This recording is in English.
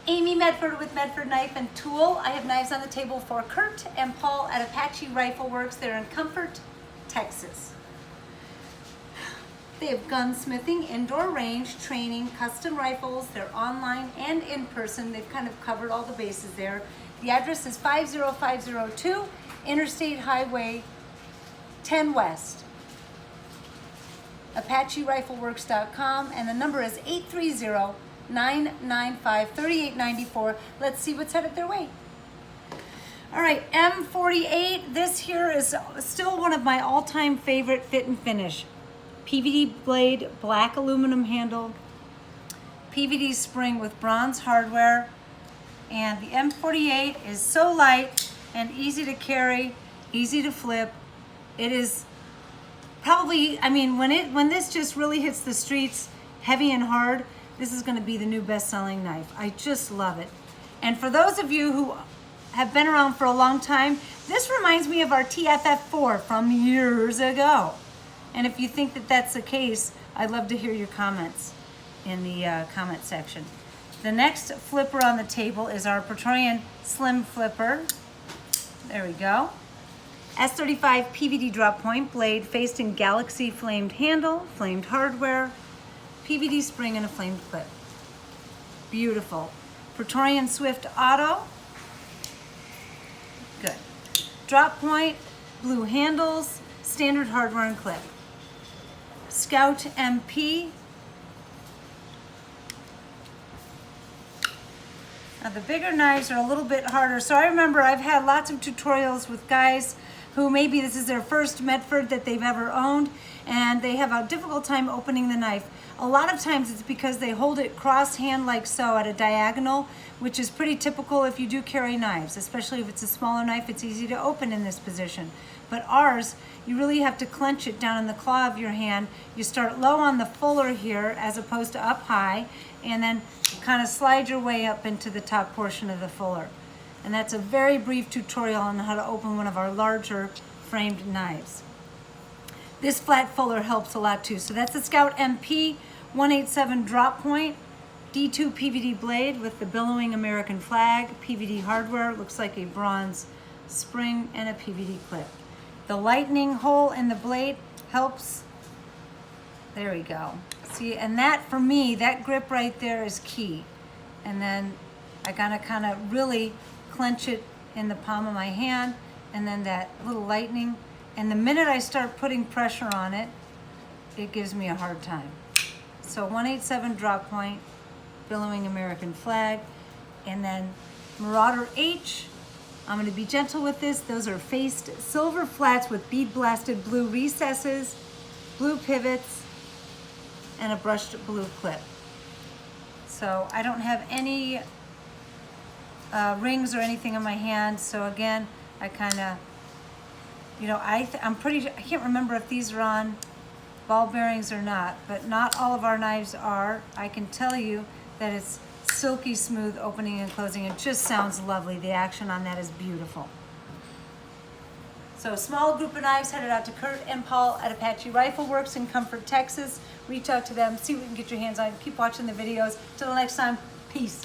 Amy Medford with Medford Knife and Tool. I have knives on the table for Kurt and Paul at Apache Rifle Works. They're in Comfort, Texas. They have gunsmithing, indoor range, training, custom rifles. They're online and in person. They've kind of covered all the bases there. The address is 50502 Interstate Highway 10 West. ApacheRifleWorks.com, and the number is 830-995-3894. Let's see what's headed their way. All right, M48. This here is still one of my all-time favorite fit and finish. PVD blade, black aluminum handle, PVD spring with bronze hardware, and the M48 is so light and easy to carry, easy to flip. It is probably, I mean, when this just really hits the streets heavy and hard, this is going to be the new best-selling knife. I just love it. And for those of you who have been around for a long time, this reminds me of our TFF4 from years ago. And if you think that that's the case, I'd love to hear your comments in the comment section. The next flipper on the table is our Praetorian Slim Flipper. There we go. S35 PVD drop point blade, faced in Galaxy flamed handle, flamed hardware, PVD spring, and a flamed clip. Beautiful. Praetorian Swift Auto. Good. Drop point, blue handles, standard hardware and clip. Scout MP. Now the bigger knives are a little bit harder. So I remember I've had lots of tutorials with guys who maybe this is their first Medford that they've ever owned, and they have a difficult time opening the knife. A lot of times it's because they hold it cross hand like so at a diagonal, which is pretty typical if you do carry knives, especially if it's a smaller knife. It's easy to open in this position. But ours, you really have to clench it down in the claw of your hand. You start low on the fuller here as opposed to up high, and then kind of slide your way up into the top portion of the fuller. And that's a very brief tutorial on how to open one of our larger framed knives. This flat fuller helps a lot too. So that's the Scout MP 187 drop point, D2 PVD blade with the billowing American flag, PVD hardware, looks like a bronze spring, and a PVD clip. The lightning hole in the blade helps. There we go. See, and that for me, that grip right there is key. And then I gotta kind of really clench it in the palm of my hand, and then that little lightning. And the minute I start putting pressure on it, it gives me a hard time. So 187 drop point, billowing American flag, and then Marauder H. I'm going to be gentle with this. Those are faced silver flats with bead blasted blue recesses, blue pivots, and a brushed blue clip. So I don't have any rings or anything in my hand. So again, I kind of, you know, I can't remember if these are on ball bearings or not, but not all of our knives are. I can tell you that it's silky smooth opening and closing. It just sounds lovely. The action on that is beautiful. So small group of knives headed out to Kurt and Paul at Apache Rifle Works in Comfort, Texas. Reach out to them, see what you can get your hands on. Keep watching the videos. Till next time, peace.